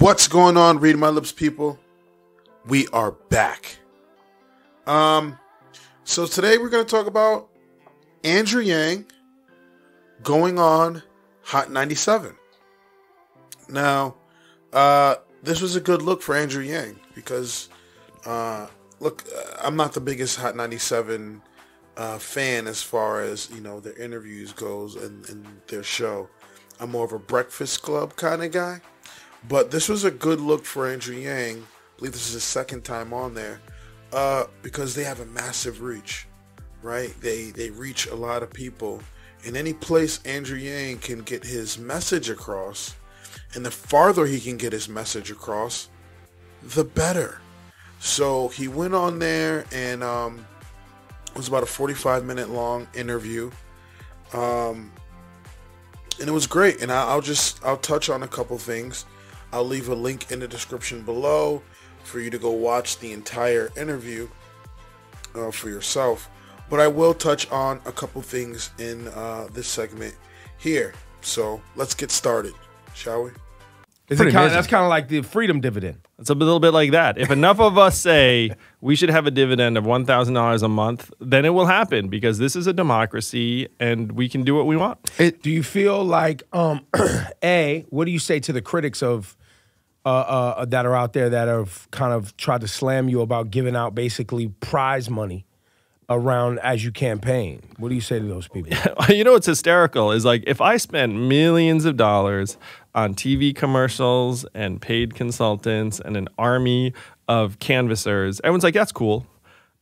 What's going on, Read My Lips people? We are back. So today we're going to talk about Andrew Yang going on Hot 97. Now, this was a good look for Andrew Yang because, look, I'm not the biggest Hot 97 fan as far as, you know, their interviews goes and their show. I'm more of a Breakfast Club kind of guy. But this was a good look for Andrew Yang. I believe this is his second time on there because they have a massive reach, right? They reach a lot of people. In any place Andrew Yang can get his message across, and the farther he can get his message across, the better. So he went on there, and it was about a 45-minute long interview. And it was great. And I'll touch on a couple things. I'll leave a link in the description below for you to go watch the entire interview for yourself. But I will touch on a couple things in this segment here. So let's get started, shall we? That's kind of like the freedom dividend. It's a little bit like that. If enough of us say we should have a dividend of $1,000 a month, then it will happen because this is a democracy and we can do what we want. Do you feel like, A, what do you say to the critics of that are out there that have kind of tried to slam you about giving out basically prize money around as you campaign? What do you say to those people? You know what's hysterical is like if I spent millions of dollars on TV commercials and paid consultants and an army of canvassers, everyone's like, that's cool.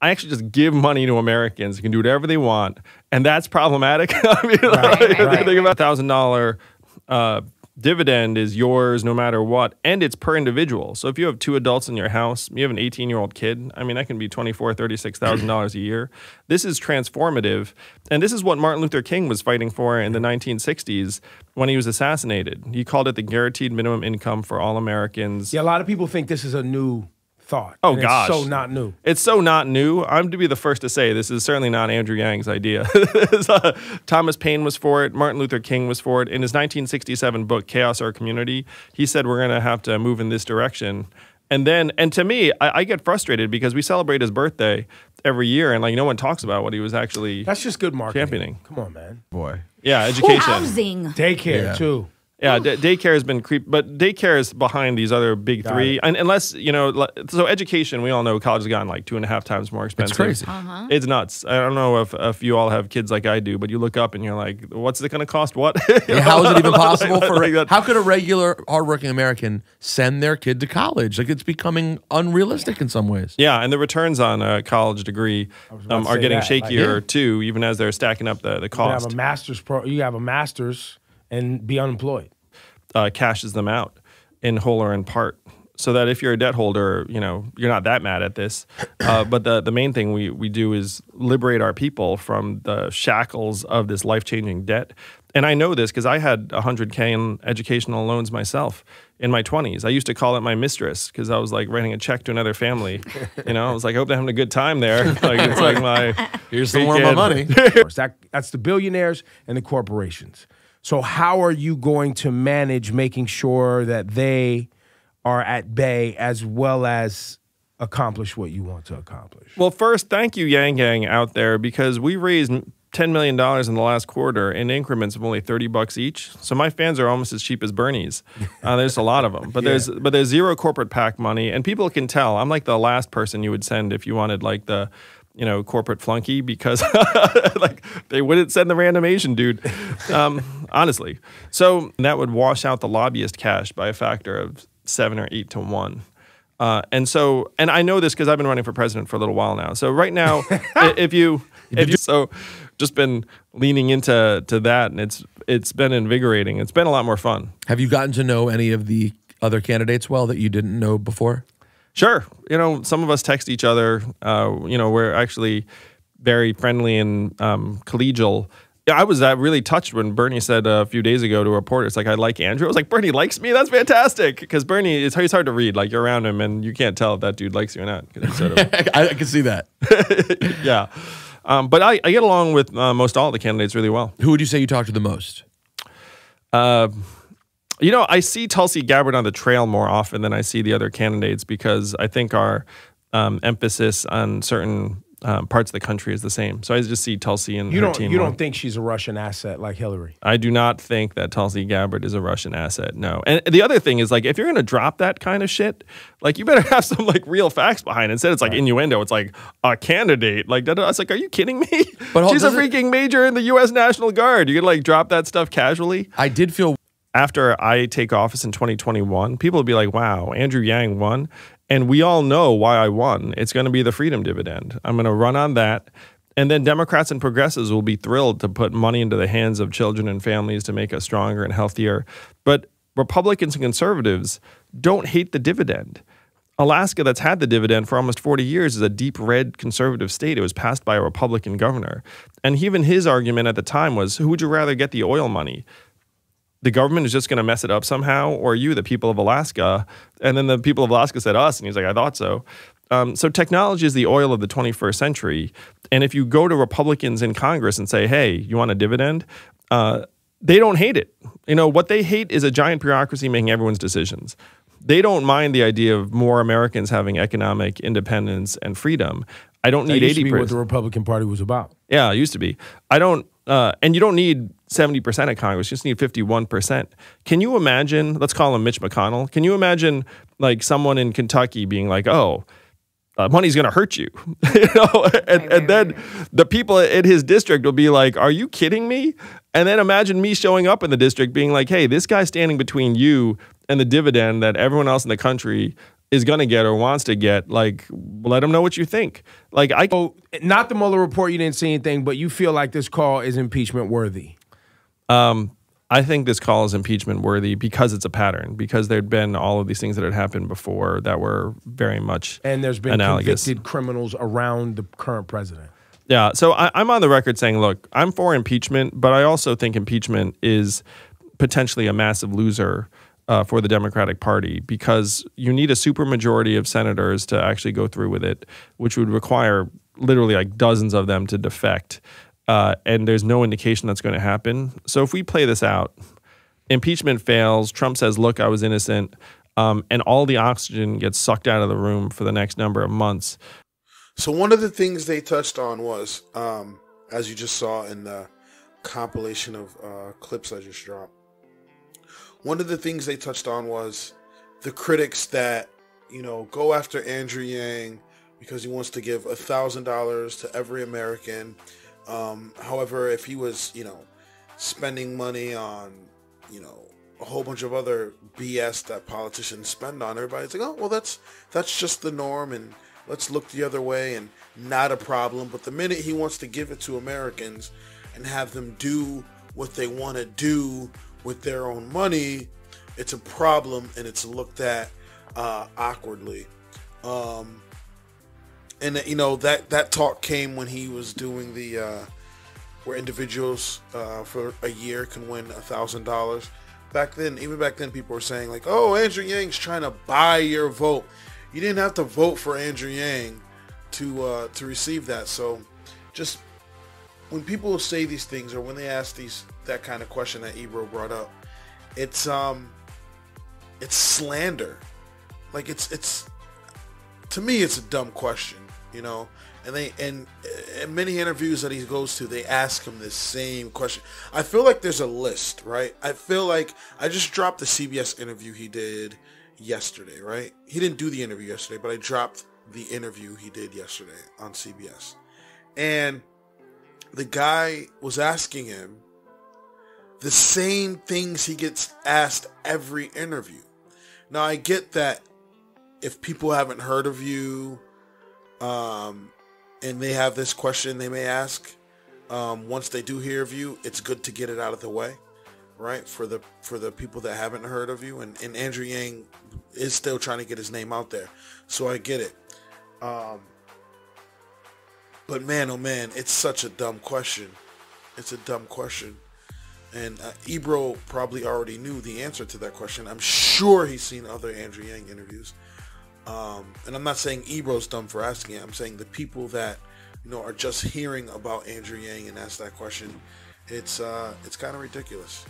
I actually just give money to Americans who can do whatever they want, and that's problematic. I mean, think about $1,000 dividend is yours no matter what, and it's per individual. So if you have two adults in your house, you have an 18-year-old kid, I mean, that can be $24,000, $36,000 a year. This is transformative, and this is what Martin Luther King was fighting for in the 1960s when he was assassinated. He called it the guaranteed minimum income for all Americans. Yeah, a lot of people think this is a new thought. Oh, gosh. It's so not new. It's so not new. I'm to be the first to say this is certainly not Andrew Yang's idea. Thomas Paine was for it. Martin Luther King was for it. In his 1967 book, Chaos or Community, he said we're going to have to move in this direction. And to me, I get frustrated because we celebrate his birthday every year, and like no one talks about what he was actually That's just good marketing. championing. Come on, man. Boy. Yeah, education. Housing. Daycare, too. Yeah, daycare has been but daycare is behind these other big three. And unless, you know, so education, we all know college has gotten like 2.5 times more expensive. It's crazy. It's nuts. I don't know if you all have kids like I do, but you look up and you're like, what's it going to cost? What? Yeah, how is it even possible like how could a regular hardworking American send their kid to college? Like it's becoming unrealistic in some ways. Yeah, and the returns on a college degree are getting shakier too, even as they're stacking up the cost. You have a master's and be unemployed. Cashes them out in whole or in part, so that if you're a debt holder, you know, you're not that mad at this. But the main thing we do is liberate our people from the shackles of this life-changing debt. And I know this because I had $100K in educational loans myself in my 20s. I used to call it my mistress because I was like writing a check to another family. You know, I was like, I hope they're having a good time there. Like it's like my here's some more of my money. That's the billionaires and the corporations. So how are you going to manage making sure that they are at bay as well as accomplish what you want to accomplish? Well, first, thank you, Yang Gang out there, because we raised $10 million in the last quarter in increments of only $30 each. So my fans are almost as cheap as Bernie's. There's a lot of them, but there's zero corporate PAC money, and people can tell. I'm like the last person you would send if you wanted like the, you know, corporate flunky, because like they wouldn't send the random Asian dude, honestly. So that would wash out the lobbyist cash by a factor of 7 or 8 to 1. And I know this because I've been running for president for a little while now. So right now, so just been leaning into that, and it's been invigorating. It's been a lot more fun. Have you gotten to know any of the other candidates well that you didn't know before? Sure. You know, some of us text each other. You know, we're actually very friendly and collegial. Yeah, I was really touched when Bernie said a few days ago to a reporter, it's like, I like Andrew. I was like, Bernie likes me? That's fantastic. Because Bernie, he's hard to read. Like, you're around him, and you can't tell if that dude likes you or not. Sort of I can see that. Yeah. But I get along with most all the candidates really well. Who would you say you talk to the most? You know, I see Tulsi Gabbard on the trail more often than I see the other candidates because I think our emphasis on certain parts of the country is the same. So I just see Tulsi and her team. You don't think she's a Russian asset like Hillary? I do not think that Tulsi Gabbard is a Russian asset, no. And the other thing is, like, if you're going to drop that kind of shit, like, you better have some, like, real facts behind it. Instead, it's like innuendo. It's like a candidate. Like, it's like, are you kidding me? But she's a freaking major in the U.S. National Guard. You could, like, drop that stuff casually? I did feel... After I take office in 2021, people will be like, wow, Andrew Yang won. And we all know why I won. It's going to be the freedom dividend. I'm going to run on that. And then Democrats and progressives will be thrilled to put money into the hands of children and families to make us stronger and healthier. But Republicans and conservatives don't hate the dividend. Alaska, that's had the dividend for almost 40 years, is a deep red conservative state. It was passed by a Republican governor. And even his argument at the time was, who would you rather get the oil money? The government is just going to mess it up somehow, or you, the people of Alaska? And then the people of Alaska said us, and he's like, I thought so. So technology is the oil of the 21st century. And if you go to Republicans in Congress and say, hey, you want a dividend? They don't hate it. You know, what they hate is a giant bureaucracy making everyone's decisions. They don't mind the idea of more Americans having economic independence and freedom. I don't need 80%. That used to be what the Republican Party was about. Yeah, it used to be. I don't, and you don't need 70% of Congress. You just need 51%. Can you imagine, let's call him Mitch McConnell. Can you imagine like someone in Kentucky being like, oh, money's going to hurt you, you know? And then the people in his district will be like, are you kidding me? And then imagine me showing up in the district being like, hey, this guy's standing between you and the dividend that everyone else in the country is going to get or wants to get. Like, let them know what you think. Like, not the Mueller report, you didn't see anything, but you feel like this call is impeachment worthy. I think this call is impeachment worthy because it's a pattern, because there'd been all of these things that had happened before that were very much and there's been analogous. Convicted criminals around the current president. Yeah, so I'm on the record saying, look, I'm for impeachment, but I also think impeachment is potentially a massive loser for the Democratic Party, because you need a supermajority of senators to actually go through with it, which would require literally like dozens of them to defect. And there's no indication that's going to happen. So if we play this out, impeachment fails, Trump says, look, I was innocent, and all the oxygen gets sucked out of the room for the next number of months. So one of the things they touched on was, as you just saw in the compilation of clips I just dropped, one of the things they touched on was the critics that, you know, go after Andrew Yang because he wants to give $1,000 to every American. However, if he was, you know, spending money on, you know, a whole bunch of other BS that politicians spend on, everybody's like, oh, well, that's just the norm, and let's look the other way, and not a problem. But the minute he wants to give it to Americans and have them do what they want to do with their own money, it's a problem, and it's looked at awkwardly. And you know, that talk came when he was doing the where individuals for a year can win $1,000. Even back then, people were saying like, "Oh, Andrew Yang's trying to buy your vote." You didn't have to vote for Andrew Yang to receive that. So, just when people say these things, or when they ask that kind of question that Ebro brought up, it's slander. Like it's to me, it's a dumb question. You know, and in many interviews that he goes to, they ask him this same question. I feel like there's a list, right? I feel like I just dropped the CBS interview he did yesterday, right? He didn't do the interview yesterday, but I dropped the interview he did yesterday on CBS. And the guy was asking him the same things he gets asked every interview. Now, I get that if people haven't heard of you, and they have this question they may ask, once they do hear of you, it's good to get it out of the way, right? For the people that haven't heard of you, and Andrew Yang is still trying to get his name out there, so I get it. But man, oh man, it's such a dumb question. It's a dumb question, and Ebro probably already knew the answer to that question. I'm sure he's seen other Andrew Yang interviews. And I'm not saying Ebro's dumb for asking it. I'm saying the people that, you know, are just hearing about Andrew Yang and ask that question, it's kind of ridiculous.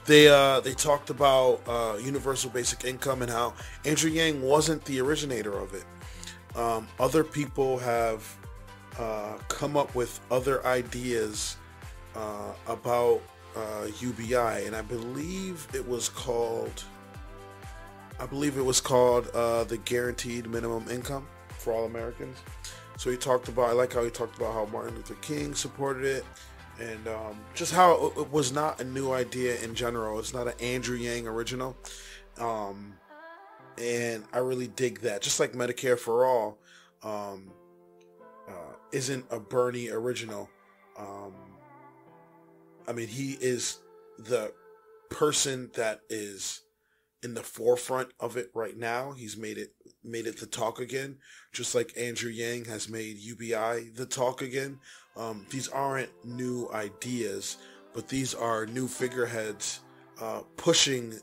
They talked about universal basic income and how Andrew Yang wasn't the originator of it. Other people have come up with other ideas about UBI, and I believe it was called the guaranteed minimum income for all Americans. So he talked about, I like how he talked about how Martin Luther King supported it, and just how it was not a new idea in general. It's not an Andrew Yang original, and I really dig that. Just like Medicare for All isn't a Bernie original. I mean, he is the person that is in the forefront of it right now. He's made it the talk again, just like Andrew Yang has made UBI the talk again. These aren't new ideas, but these are new figureheads pushing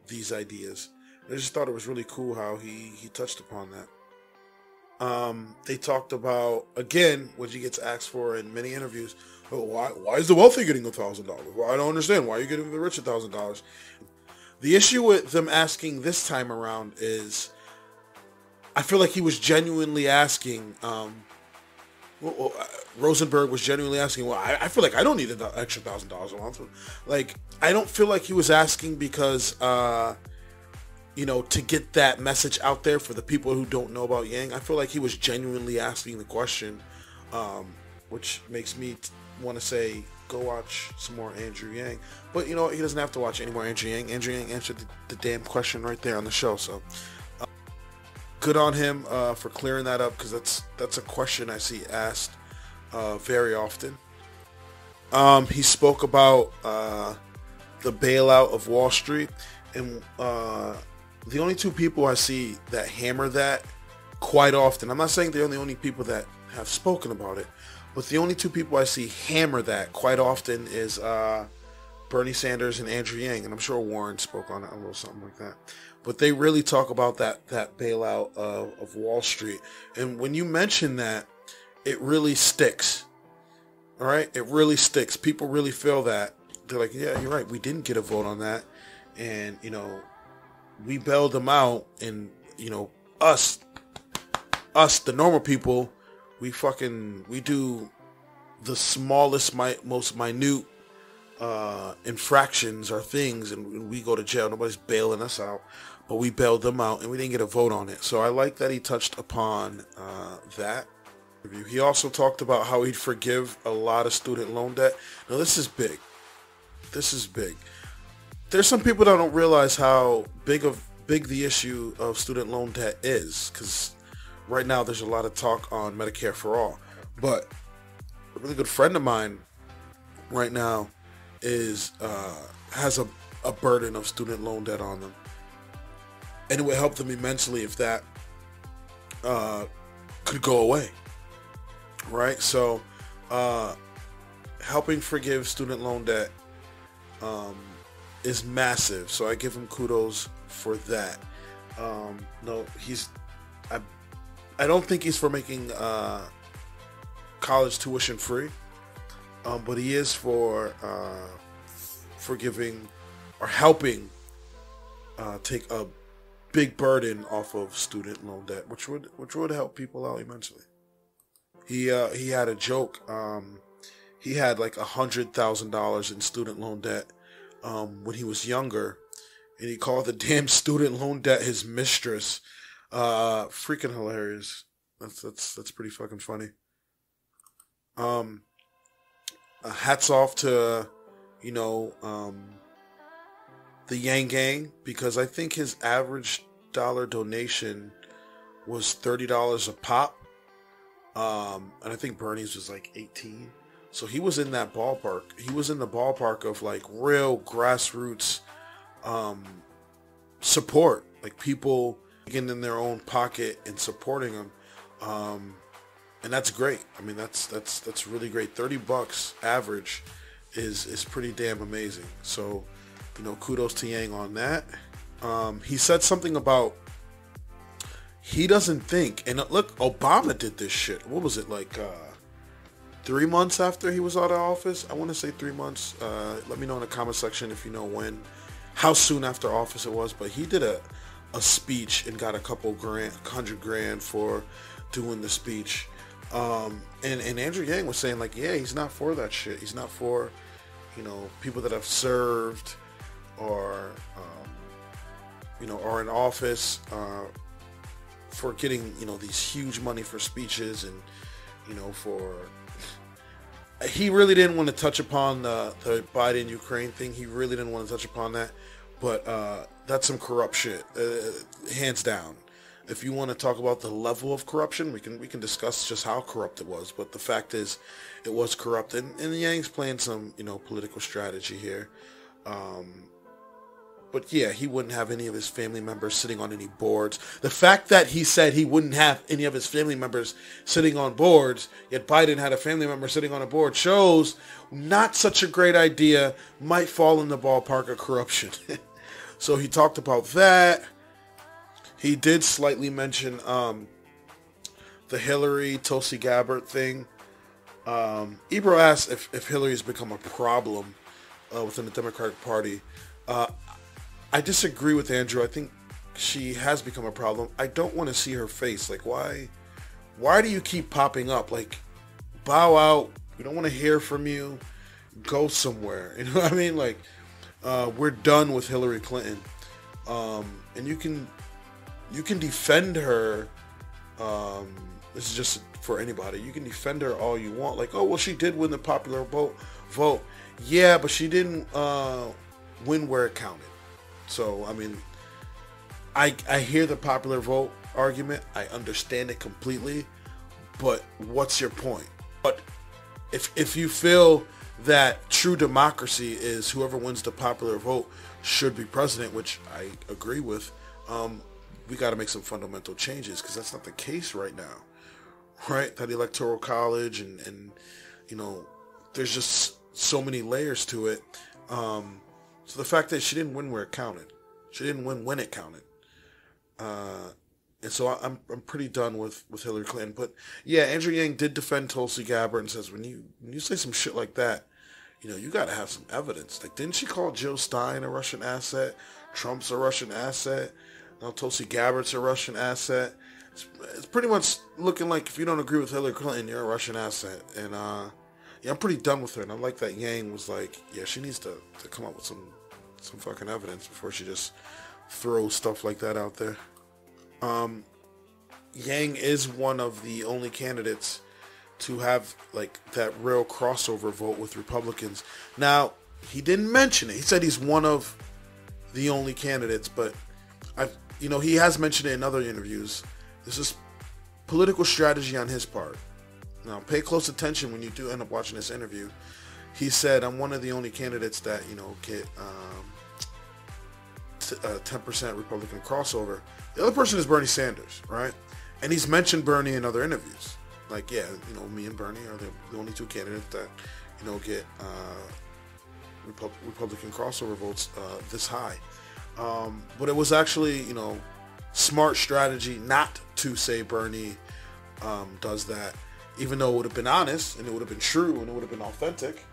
these ideas. I just thought it was really cool how he touched upon that. They talked about, again, what he gets asked for in many interviews, why is the wealthy getting $1,000? Well, I don't understand. Why are you getting the rich $1,000? The issue with them asking this time around is, I feel like he was genuinely asking, Rosenberg was genuinely asking, well, I feel like I don't need an extra $1,000 a month. Like, I don't feel like he was asking because, to get that message out there for the people who don't know about Yang. I feel like he was genuinely asking the question, which makes me want to say, go watch some more Andrew Yang. But he doesn't have to watch any more Andrew Yang. Andrew Yang answered the damn question right there on the show. So good on him for clearing that up, because that's a question I see asked very often. He spoke about the bailout of Wall Street, and the only two people I see that hammer that quite often, I'm not saying they're the only people that have spoken about it, but the only two people I see hammer that quite often is Bernie Sanders and Andrew Yang, and I'm sure Warren spoke on it a little something like that. But they really talk about that bailout of Wall Street, and when you mention that, it really sticks. All right, it really sticks. People really feel that. They're like, yeah, you're right. We didn't get a vote on that, and we bailed them out, and us, the normal people, we do the smallest, most minute infractions or things, and we go to jail. Nobody's bailing us out, but we bailed them out, and we didn't get a vote on it. So I like that he touched upon that. He also talked about how he'd forgive a lot of student loan debt. Now, this is big. There's some people that don't realize how big the issue of student loan debt is, because right now there's a lot of talk on Medicare for All, but a really good friend of mine right now has a burden of student loan debt on them, and it would help them immensely if that could go away, right? So helping forgive student loan debt is massive, so I give him kudos for that. No, I don't think he's for making college tuition free, but he is for forgiving or helping take a big burden off of student loan debt, which would help people out immensely. He had a joke. He had like $100,000 in student loan debt when he was younger, and he called the damn student loan debt his mistress. Freaking hilarious. That's pretty fucking funny. Hats off to the Yang Gang, because I think his average dollar donation was $30 a pop, and I think Bernie's was like 18. So he was in that ballpark. He was in the ballpark of like real grassroots support, like people getting in their own pocket and supporting him, and that's great. I mean, that's really great. $30 average is pretty damn amazing. So, kudos to Yang on that. He said something about he doesn't think, and look, Obama did this shit. What was it like? 3 months after he was out of office. I want to say 3 months. Let me know in the comment section if you know how soon after office it was. But he did a speech and got a couple grand, $100,000 for doing the speech. And Andrew Yang was saying like, yeah, he's not for that shit. He's not for, people that have served or, are in office for getting, these huge money for speeches and, he really didn't want to touch upon the Biden-Ukraine thing. He really didn't want to touch upon that. But that's some corrupt shit, hands down. If you want to talk about the level of corruption, we can discuss just how corrupt it was. But the fact is, it was corrupt, and Yang's playing some political strategy here. But yeah, he wouldn't have any of his family members sitting on any boards. The fact that he said he wouldn't have any of his family members sitting on boards, yet Biden had a family member sitting on a board, shows not such a great idea, might fall in the ballpark of corruption. So he talked about that. He did slightly mention the Hillary Tulsi Gabbard thing. Ebro asked if Hillary has become a problem within the Democratic Party. I disagree with Andrew. I think she has become a problem. I don't want to see her face. Like, why do you keep popping up? Like, bow out. We don't want to hear from you. Go somewhere. You know what I mean? Like, we're done with Hillary Clinton. And you can defend her. This is just for anybody. You can defend her all you want. Like, oh, well, she did win the popular vote. Yeah, but she didn't win where it counted. So, I mean, I hear the popular vote argument. I understand it completely. But what's your point? But if you feel that true democracy is whoever wins the popular vote should be president, which I agree with, we got to make some fundamental changes because that's not the case right now, right? That electoral college and there's just so many layers to it. So the fact that she didn't win where it counted, she didn't win when it counted, and so I'm pretty done with Hillary Clinton. But yeah, Andrew Yang did defend Tulsi Gabbard and says when you say some shit like that, you got to have some evidence. Like, didn't she call Jill Stein a Russian asset? Trump's a Russian asset. Now Tulsi Gabbard's a Russian asset. It's pretty much looking like if you don't agree with Hillary Clinton, you're a Russian asset. And yeah, I'm pretty done with her. And I like that Yang was like, yeah, she needs to come up with some fucking evidence before she just throws stuff like that out there. Yang is one of the only candidates to have like that real crossover vote with Republicans. Now, he didn't mention it. He said he's one of the only candidates, but he has mentioned it in other interviews. This is political strategy on his part. Now, pay close attention when you do end up watching this interview. He said, I'm one of the only candidates that, get 10% Republican crossover. The other person is Bernie Sanders, right? And he's mentioned Bernie in other interviews. Like, yeah, me and Bernie are the only two candidates that, get Republican crossover votes this high. But it was actually, smart strategy not to say Bernie does that, even though it would have been honest and it would have been true and it would have been authentic.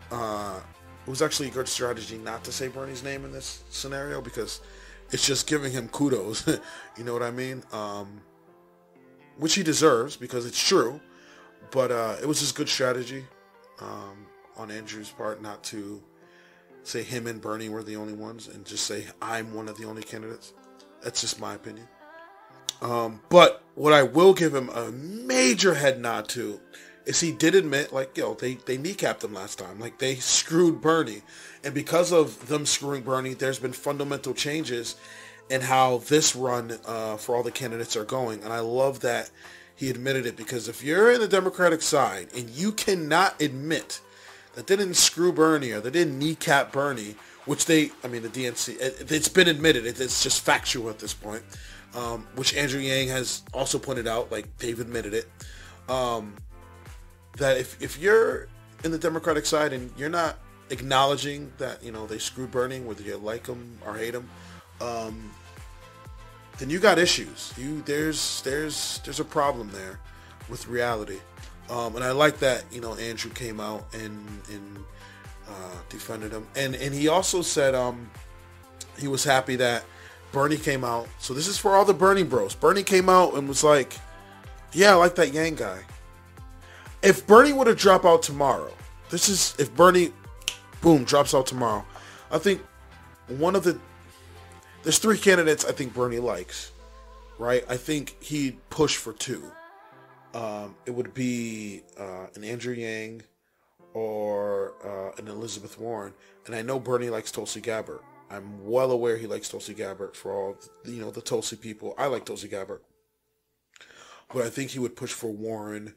It was actually a good strategy not to say Bernie's name in this scenario because it's just giving him kudos. You know what I mean? Which he deserves because it's true. But it was just good strategy on Andrew's part not to say him and Bernie were the only ones and just say I'm one of the only candidates. That's just my opinion. But what I will give him a major head nod to is he did admit, like, they kneecapped him last time. Like, they screwed Bernie. And because of them screwing Bernie, there's been fundamental changes in how this run for all the candidates are going. And I love that he admitted it because if you're in the Democratic side and you cannot admit that they didn't screw Bernie or they didn't kneecap Bernie, which the DNC, it's been admitted. It's just factual at this point, which Andrew Yang has also pointed out, like they've admitted it, that if you're in the Democratic side and you're not acknowledging that, they screwed Bernie, whether you like him or hate him, then you got issues. There's a problem there with reality. And I like that, Andrew came out and defended him. And he also said he was happy that Bernie came out. So this is for all the Bernie bros. Bernie came out and was like, yeah, I like that Yang guy. If Bernie were to drop out tomorrow, if Bernie, boom, drops out tomorrow, I think there's 3 candidates I think Bernie likes, right? I think he'd push for 2. It would be an Andrew Yang or an Elizabeth Warren. And I know Bernie likes Tulsi Gabbard. I'm well aware he likes Tulsi Gabbard for all, the Tulsi people. I like Tulsi Gabbard. But I think he would push for Warren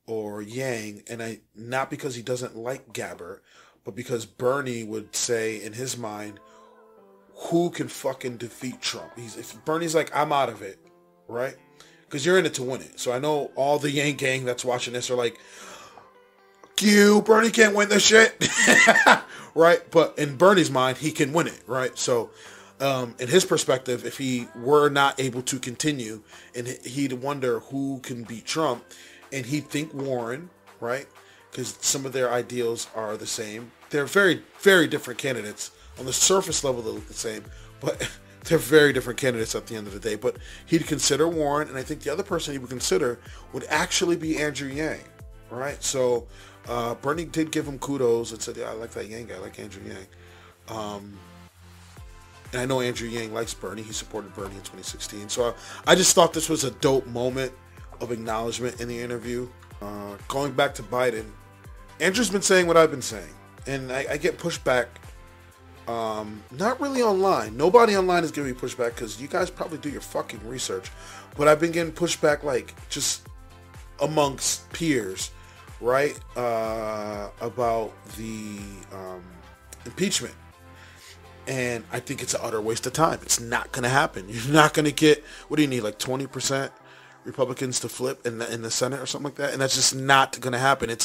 or Yang, and not because he doesn't like Gabbard, but because Bernie would say in his mind, who can fucking defeat Trump? If Bernie's like, I'm out of it, right? Because you're in it to win it. So I know all the Yang gang that's watching this are like, Bernie can't win this shit. Right? But in Bernie's mind, he can win it, right? So in his perspective, if he were not able to continue, and he'd wonder who can beat Trump, and he'd think Warren, right? Because some of their ideals are the same. They're very, very different candidates. On the surface level, they look the same, but they're very different candidates at the end of the day. But he'd consider Warren, and I think the other person he would consider would actually be Andrew Yang, right? So Bernie did give him kudos and said, yeah, I like that Yang guy. I like Andrew Yang. And I know Andrew Yang likes Bernie. He supported Bernie in 2016. So I just thought this was a dope moment of acknowledgement in the interview. Going back to Biden, Andrew's been saying what I've been saying. And I get pushback, not really online. Nobody online is giving me pushback because you guys probably do your fucking research. But I've been getting pushback like just amongst peers, right? About the impeachment. And I think it's an utter waste of time. It's not going to happen. You're not going to get, what do you need, like 20% Republicans to flip in the Senate or something like that? And that's just not going to happen.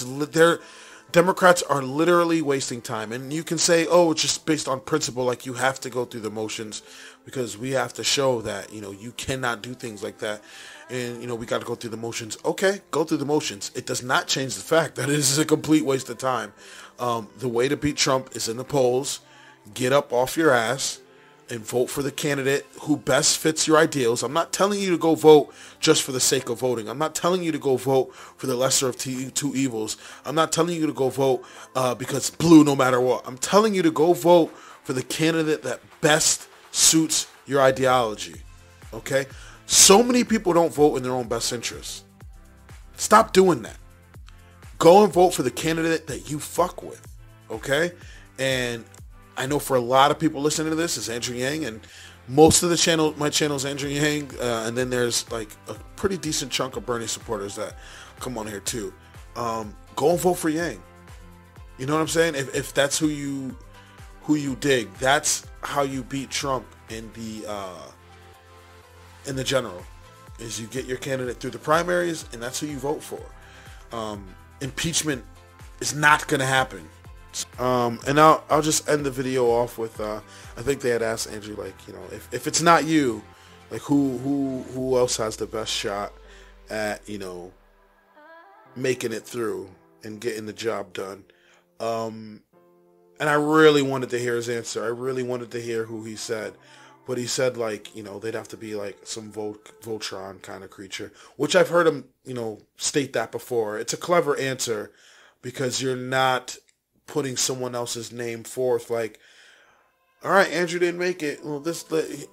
Democrats are literally wasting time. And you can say, oh, it's just based on principle, like you have to go through the motions because we have to show that, you cannot do things like that. And, we got to go through the motions. Okay, go through the motions. It does not change the fact that it is a complete waste of time. The way to beat Trump is in the polls. Get up off your ass and vote for the candidate who best fits your ideals. I'm not telling you to go vote just for the sake of voting. I'm not telling you to go vote for the lesser of two evils. I'm not telling you to go vote because it's blue no matter what. I'm telling you to go vote for the candidate that best suits your ideology. Okay? So many people don't vote in their own best interests. Stop doing that. Go and vote for the candidate that you fuck with. Okay? And I know for a lot of people listening to this is Andrew Yang, and most of my channel is Andrew Yang, and then there's like a pretty decent chunk of Bernie supporters that come on here too. Go and vote for Yang. You know what I'm saying? If that's who you dig, that's how you beat Trump in the general. Is you get your candidate through the primaries, and that's who you vote for. Impeachment is not going to happen. And I'll just end the video off with I think they had asked Andrew, like, if it's not you, like who else has the best shot at making it through and getting the job done. And I really wanted to hear his answer. I really wanted to hear who he said, but he said like they'd have to be like some Voltron kind of creature, which I've heard him state that before. It's a clever answer because you're not putting someone else's name forth, like, all right, Andrew didn't make it. Well,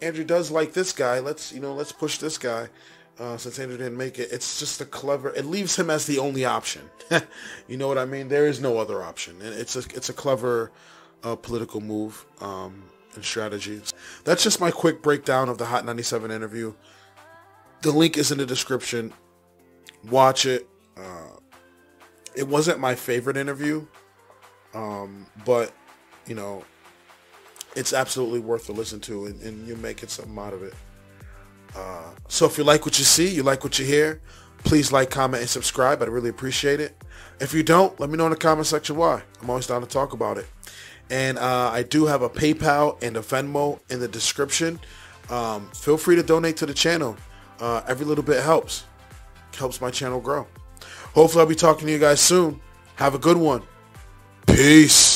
Andrew does like this guy. Let's push this guy. Since Andrew didn't make it, it's just it leaves him as the only option. You know what I mean? There is no other option, and it's a clever political move and strategy. That's just my quick breakdown of the Hot 97 interview. The link is in the description. Watch it. It wasn't my favorite interview. But it's absolutely worth to listen to, and you're making something out of it. So if you like what you see, you like what you hear, please like, comment, and subscribe. I'd really appreciate it. If you don't, let me know in the comment section why. I'm always down to talk about it. And I do have a PayPal and a Venmo in the description. Feel free to donate to the channel. Every little bit helps my channel grow. Hopefully I'll be talking to you guys soon. Have a good one. Peace.